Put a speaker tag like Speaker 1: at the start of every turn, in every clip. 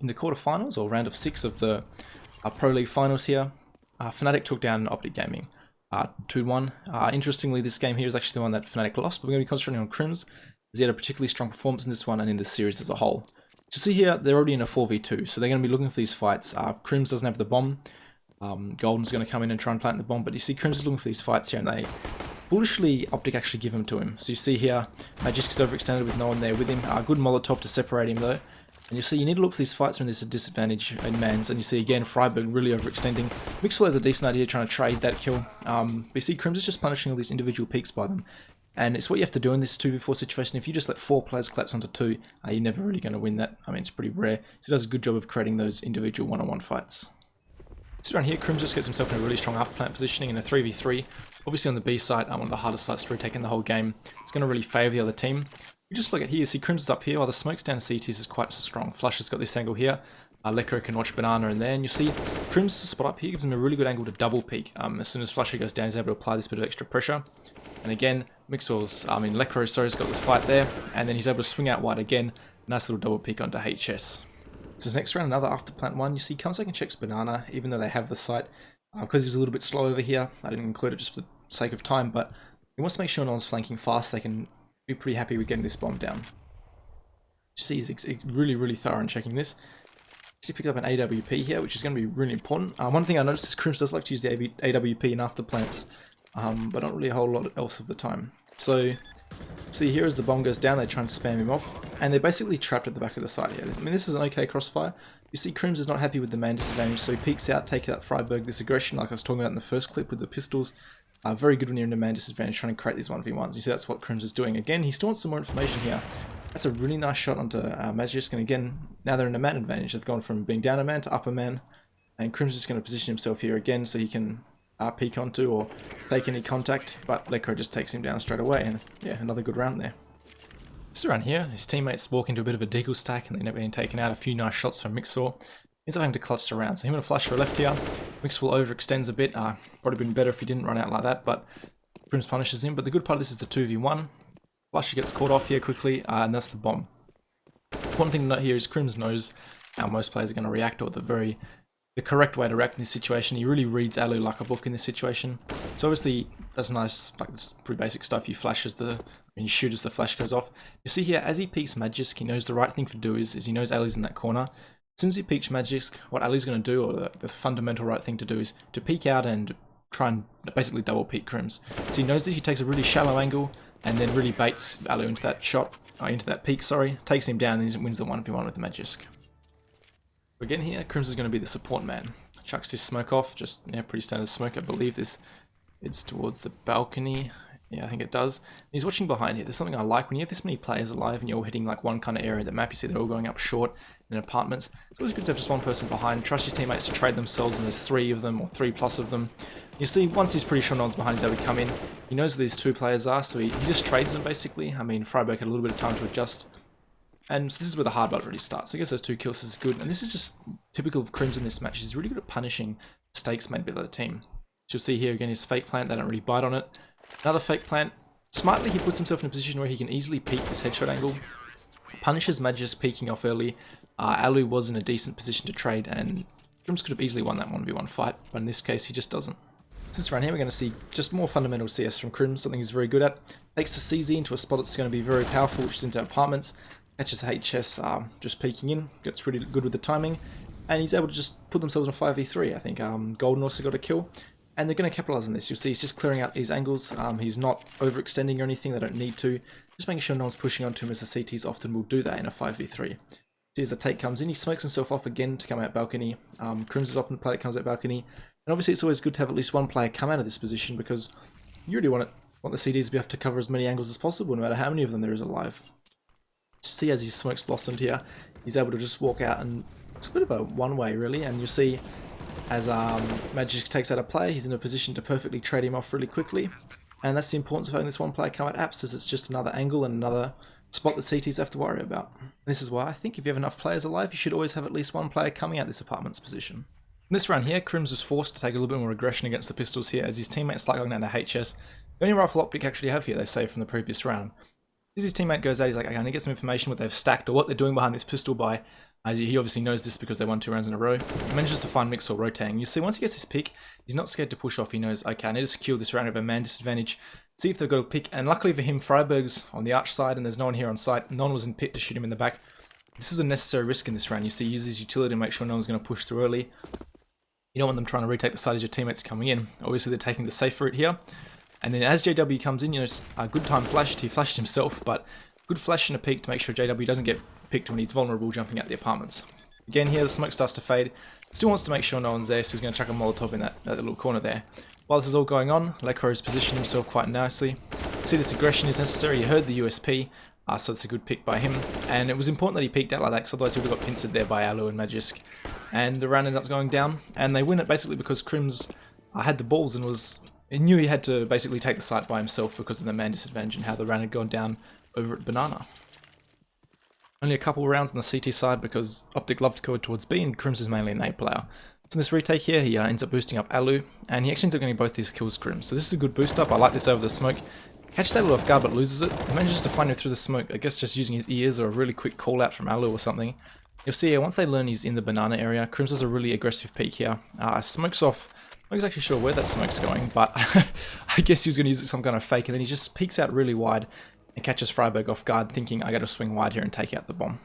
Speaker 1: In the quarterfinals, or round of 6 of the Pro League finals here, Fnatic took down Optic Gaming 2-1. Interestingly, this game here is actually the one that Fnatic lost, but we're going to be concentrating on Crims, as he had a particularly strong performance in this one and in the series as a whole. So see here, they're already in a 4v2, so they're going to be looking for these fights. Crims doesn't have the bomb. Golden's going to come in and try and plant the bomb, but you see Crims is looking for these fights here, and they foolishly Optic actually give them to him. So you see here, Magisk is overextended with no one there with him. Good Molotov to separate him though. And you see you need to look for these fights when there's a disadvantage in mans, and you see again friberg really overextending. Mixwell has a decent idea trying to trade that kill. But you see Crims is just punishing all these individual peaks by them. And it's what you have to do in this 2v4 situation. If you just let 4 players collapse onto 2, you're never really going to win that. I mean, it's pretty rare. So he does a good job of creating those individual one-on-one fights. So around here, Crims just gets himself in a really strong half plant positioning in a 3v3. Obviously on the B side, one of the hardest sites to retake in the whole game. It's going to really favour the other team. You just look at here, see Crims is up here, while the smokes down CTs is quite strong. Flush has got this angle here. Lekr0 can watch Banana in there, and you see Crims' spot up here gives him a really good angle to double peek. As soon as Flusher goes down, he's able to apply this bit of extra pressure. And again, Lekr0, sorry, has got this fight there, and then he's able to swing out wide again. Nice little double peek onto HS. So this next round, another after plant one, you see comes back and checks Banana, even though they have the site. Because he was a little bit slow over here, I didn't include it just for the sake of time, but he wants to make sure no one's flanking fast. They can be pretty happy with getting this bomb down. You see he's really thorough in checking this. He picks up an AWP here, which is going to be really important. One thing I noticed is Crims does like to use the AWP in after plants, but not really a whole lot else of the time. So, see here as the bomb goes down, they try and spam him off, and they're basically trapped at the back of the site here. I mean, this is an okay crossfire. You see Crims is not happy with the man disadvantage, so he peeks out, takes out friberg, this aggression like I was talking about in the first clip with the pistols. Very good when you're in a man disadvantage trying to create these 1v1s. You see that's what Crims is doing. Again, he still wants some more information here. That's a really nice shot onto Magisk, and again, now they're in a man advantage. They've gone from being down a man to up a man, and Crims is going to position himself here again so he can peek onto or take any contact, but Lekr0 just takes him down straight away, and yeah, another good round there. Just around here, his teammates walk into a bit of a deagle stack, and they end up being taken out. A few nice shots from Mixwell. Ends up having to clutch around, so him and a Flusher left here. Mixwell overextends a bit, probably been better if he didn't run out like that, but Crims punishes him. But the good part of this is the 2v1. Flusher gets caught off here quickly, and that's the bomb. One thing to note here is Crims knows how most players are going to react, or the correct way to react in this situation. He really reads alu like a book in this situation. So obviously, that's nice, like this pretty basic stuff. You shoot as the flash goes off. You see here, as he peeks Magisk, he knows the right thing to do is he knows Ali's in that corner. As soon as he peeks Magisk, what Ali's going to do, or the fundamental right thing to do, is to peek out and try and basically double peek Crims. So he knows that he takes a really shallow angle and then really baits Alu into that shot, into that peek, sorry, takes him down and he wins the 1v1 with the Magisk. Again here, Crims is going to be the support man. Chucks his smoke off, just pretty standard smoke. I believe it's towards the balcony. Yeah, I think it does. He's watching behind here. There's something I like when you have this many players alive and you're all hitting like one kind of area of the map. You see they're all going up short in apartments. It's always good to have just one person behind. Trust your teammates to trade themselves, and there's 3 of them or 3+ of them. You see, once he's pretty sure no one's behind, he's able to come in. He knows where these 2 players are, so he just trades them basically. I mean, friberg had a little bit of time to adjust. And so this is where the hard part really starts. I guess those 2 kills is good. And this is just typical of Crims in this match. He's really good at punishing mistakes made by the other team. So you'll see here again his fake plant. They don't really bite on it. Another fake plant. Smartly, he puts himself in a position where he can easily peek this headshot angle. Punishes Magisk peeking off early. Alu was in a decent position to trade, and Crims could have easily won that 1v1 fight, but in this case, he just doesn't. This round here, we're going to see just more fundamental CS from Crims, something he's very good at. Takes the CZ into a spot that's going to be very powerful, which is into apartments. Catches HS just peeking in, gets pretty good with the timing, and he's able to just put themselves in a 5v3. I think Golden also got a kill. And they're going to capitalize on this. You'll see he's just clearing out these angles. He's not overextending or anything. They don't need to. Just making sure no one's pushing onto him, as the CTs often will do that in a 5v3. See, as the take comes in, he smokes himself off again to come out balcony. Crims is often the player that comes out balcony. And obviously it's always good to have at least one player come out of this position, because you really want the CTs to be able to cover as many angles as possible, no matter how many of them there is alive. See, as his smokes blossomed here, he's able to just walk out, and it's a bit of a one-way really, and you see as Magisk takes out a player, he's in a position to perfectly trade him off really quickly. And that's the importance of having this one player come at apps, as it's just another angle and another spot that CTs have to worry about. And this is why I think if you have enough players alive, you should always have at least one player coming out this apartment's position. In this round here, Crims was forced to take a little bit more aggression against the pistols here, as his teammates start going down to HS. The only rifle Optic actually have here, they say, from the previous round. As his teammate goes out, he's like, okay, I need to get some information what they've stacked or what they're doing behind this pistol by He obviously knows this because they won 2 rounds in a row. He manages to find Mixor rotating. You see, once he gets his pick, he's not scared to push off. He knows, okay, I need to secure this round of a man disadvantage. See if they've got a pick. And luckily for him, Freiberg's on the arch side, and there's no one here on site. No one was in pit to shoot him in the back. This is a necessary risk in this round. You see, he uses his utility to make sure no one's going to push through early. You don't want them trying to retake the side as your teammates coming in. Obviously, they're taking the safe route here. And then as JW comes in, you know, a good time flashed. He flashed himself, but good flash and a peek to make sure JW doesn't get picked when he's vulnerable jumping out the apartments. Again here, the smoke starts to fade. Still wants to make sure no one's there, so he's going to chuck a Molotov in that little corner there. While this is all going on, Lekro's positioned himself quite nicely. See, this aggression is necessary. You heard the USP, so it's a good pick by him. And it was important that he peeked out like that, because otherwise he would have got pincered there by Alu and Magisk. And the round ended up going down, and they win it basically because Crims had the balls and he knew he had to basically take the site by himself because of the man disadvantage and how the round had gone down over at Banana. Only a couple of rounds on the CT side because Optic loved to go towards B and Crims is mainly an A player. So in this retake here, he ends up boosting up Alu, and he actually ends up getting both these kills Crims. So this is a good boost up. I like this over the smoke. Catches Alu off guard but loses it. He manages to find him through the smoke, I guess just using his ears or a really quick call out from Alu or something. You'll see here, once they learn he's in the banana area, Crims has a really aggressive peek here. Smokes off. I'm not exactly sure where that smoke's going, but I guess he was going to use some kind of fake, and then he just peeks out really wide and catches Freiberg off guard, thinking I got to swing wide here and take out the bomb.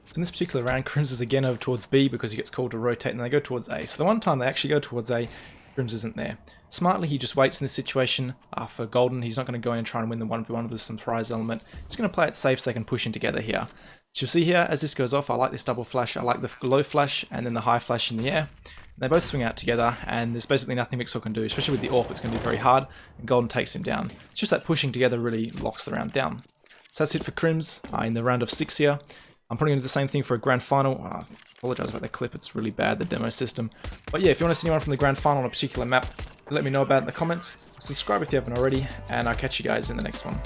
Speaker 1: So in this particular round, Crims is again over towards B because he gets called to rotate, and they go towards A. So the one time they actually go towards A, Crims isn't there. Smartly, he just waits in this situation for Golden. He's not going to go in and try and win the 1v1 with some surprise element. He's going to play it safe so they can push in together here. So you'll see here, as this goes off, I like this double flash. I like the low flash and then the high flash in the air. They both swing out together, and there's basically nothing Mixor can do, especially with the AWP. It's going to be very hard, and Golden takes him down. It's just that pushing together really locks the round down. So that's it for Crims in the round of 6 here. I'm probably going to do the same thing for a grand final. I apologize about the clip, it's really bad, the demo system. But yeah, if you want to see anyone from the grand final on a particular map, let me know about it in the comments. Subscribe if you haven't already, and I'll catch you guys in the next one.